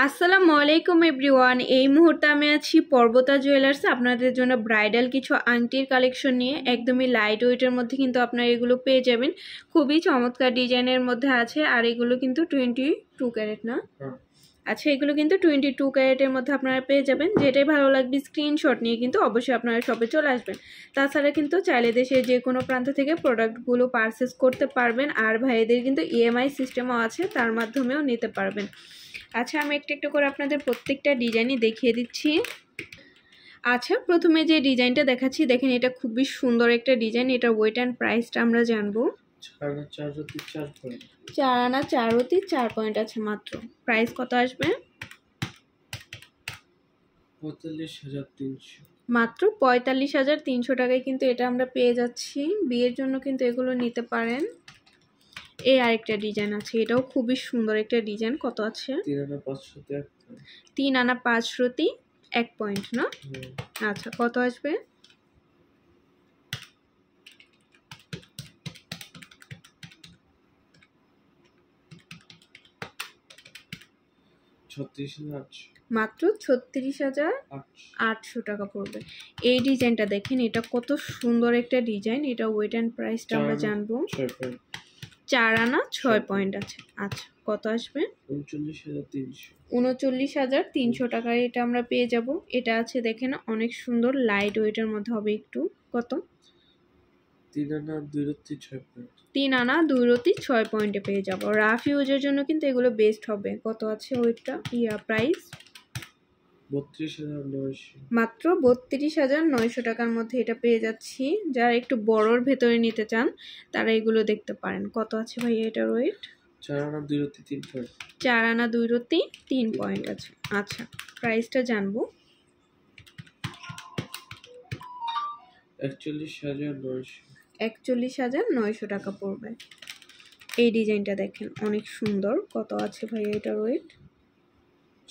আসসালামু আলাইকুম এভরিওয়ান। এই মুহূর্তে আমি আছি পর্বতা জুয়েলার্সে আপনাদের জন্য ব্রাইডাল কিছু আংটির কালেকশন নিয়ে। একদমই লাইট ওয়েটের মধ্যে কিন্তু আপনারা এগুলো পেয়ে যাবেন। খুবই চমৎকার ডিজাইনের মধ্যে আছে। আর এগুলো কিন্তু 22 ক্যারেট না? আচ্ছা, এগুলো কিন্তু 22 ক্যারেটের মধ্যে আপনারা পেয়ে যাবেন। যেটাই ভালো লাগবে স্ক্রিনশট নিয়ে কিন্তু অবশ্যই আপনারা শপে চলে আসবেন। তাছাড়া কিন্তু চাইলে দেশের যে কোনো প্রান্ত থেকে প্রোডাক্টগুলো পারচেস করতে পারবেন। আর ভাইদের কিন্তু ইএমআই সিস্টেমও আছে, তার মাধ্যমেও নিতে পারবেন। আচ্ছা, আমি একটু একটু করে আপনাদের প্রত্যেকটা ডিজাইনই দেখিয়ে দিচ্ছি। আচ্ছা, প্রথমে যে ডিজাইনটা দেখাচ্ছি দেখেন, এটা খুবই সুন্দর একটা ডিজাইন। এটা ওয়েট অ্যান্ড প্রাইসটা আমরা জানবো। 4 আনা 4 রতি 4 পয়েন্ট আছে মাত্র। প্রাইস কত আসবে? 45,300। মাত্র 45,300 টাকায় কিন্তু এটা আমরা পেয়ে যাচ্ছি। বিয়ের জন্য কিন্তু এগুলো নিতে পারেন। এই আরেকটা ডিজাইন আছে, এটাও খুবই সুন্দর একটা ডিজাইন। কত আছে? 3 আনা 5 রতি 3 আনা 5 রতি 1 1 পয়েন্ট। পয়েন্ট না? আচ্ছা, কত আসবে? 36,800। মাত্র 36,800 টাকা পড়বে। এই ডিজাইনটা দেখেন, এটা কত সুন্দর একটা ডিজাইন। এটা ওয়েট অ্যান্ড প্রাইসটা আমরা জানবো। 4 আনা 6 পয়েন্ট আছে। আচ্ছা, কত আসবে? 39,300। 39,300 টাকায় এটা আমরা পেয়ে যাব। এটা আছে দেখেন, অনেক সুন্দর লাইট ওয়েটের মধ্যে হবে একটু। কত? 3 আনা 2 রতি 6 পয়েন্ট। 3 আনা 2 রতি 6 পয়েন্টে পেয়ে যাব। রাফ ইউজের জন্য কিন্তু এগুলো বেস্ট হবে। কত আছে ওয়েটটা? প্রাইস 32,900। মাত্র 32,900 টাকার মধ্যে এটা পেয়ে যাচ্ছি। যারা একটু বড়র ভেতরে নিতে চান তারা এগুলো দেখতে পারেন। কত আছে ভাইয়া এটার ওয়েট? 4 আনা 2 রতি 3 পয়েন্ট। 4 আনা 2 রতি 3 পয়েন্ট আছে। আচ্ছা, প্রাইসটা জানবো। 41,900। 41,900 টাকা পড়বে। এই ডিজাইনটা দেখেন, অনেক সুন্দর। কত আছে ভাইয়া এটার ওয়েট?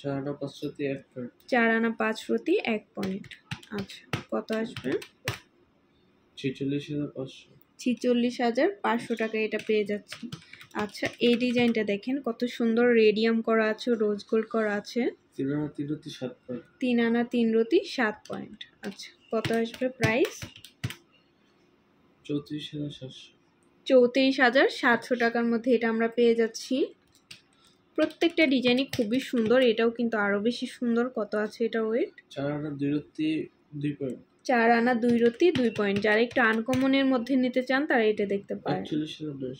4 আনা 5 রতি 1 পয়েন্ট। 4 আনা 5 রতি 1 পয়েন্ট। আচ্ছা, কত আসবে? 46,500। 46,500 টাকায় এটা পেয়ে যাচ্ছি। আচ্ছা, এই ডিজাইনটা দেখেন, কত সুন্দর রেডিয়াম করা আছে, রোজ গোল্ড করা আছে। 3 আনা 3 রতি 7 পয়েন্ট। 3 আনা 3 রতি 7 পয়েন্ট। আচ্ছা, কত আসবে প্রাইস? 34,700। 34,700 টাকার মধ্যে এটা আমরা পেয়ে যাচ্ছি। প্রত্যেকটা ডিজাইনই খুবই সুন্দর। এটাও কিন্তু আরো বেশি সুন্দর। কত আছে এটা ওয়েট? 4 আনা 2 রতি 2 পয়েন্ট। 4 আনা 2 রতি 2 পয়েন্ট। যারা একটু আনকমনের মধ্যে নিতে চান তারা এটা দেখতে পারেন। 41,900।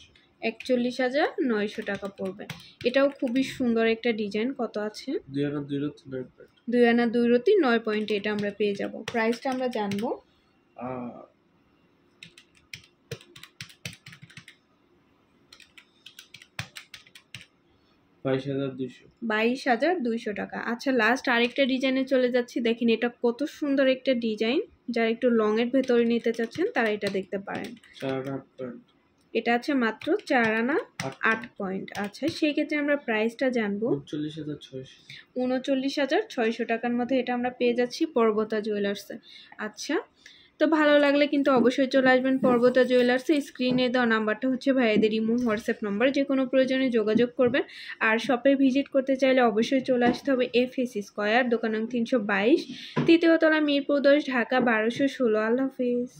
41,900 টাকা পড়বে। এটাও খুবই সুন্দর একটা ডিজাইন। কত আছে? 2 আনা 2 রতি 9 পয়েন্ট। 2 আনা 2 রতি 9 পয়েন্টে এটা আমরা পেয়ে যাব। প্রাইসটা আমরা জানবো। 22,200। 22,200 টাকা। আচ্ছা, লাস্ট আরেকটা ডিজাইনে চলে যাচ্ছি। দেখেন, এটা কত সুন্দর একটা ডিজাইন। যারা একটু লং এর ভেতরে নিতে চাচ্ছেন তারা এটা দেখতে পারেন। 4 আনা 8 পয়েন্ট। এটা আছে মাত্র 4 আনা 8 পয়েন্ট। আচ্ছা, সেই ক্ষেত্রে আমরা প্রাইসটা জানবো। 39,600। 39,600 টাকার মধ্যে এটা আমরা পেয়ে যাচ্ছি পর্বতা জুয়েলার্সে। আচ্ছা, তো ভালো লাগলে কিন্তু অবশ্যই চলে আসবেন পর্বতা জুয়েলার্সে। স্ক্রিনে দেওয়া নাম্বারটা হচ্ছে ভাইয়াদের ইমো হোয়াটসঅ্যাপ নাম্বার। যে কোনো প্রয়োজনে যোগাযোগ করবেন। আর শপে ভিজিট করতে চাইলে অবশ্যই চলে আসতে হবে FS স্কয়ার, দোকান নং 322, তৃতীয় তলা, মিরপুর 10, ঢাকা 1216। আল্লাহ হাফিজ।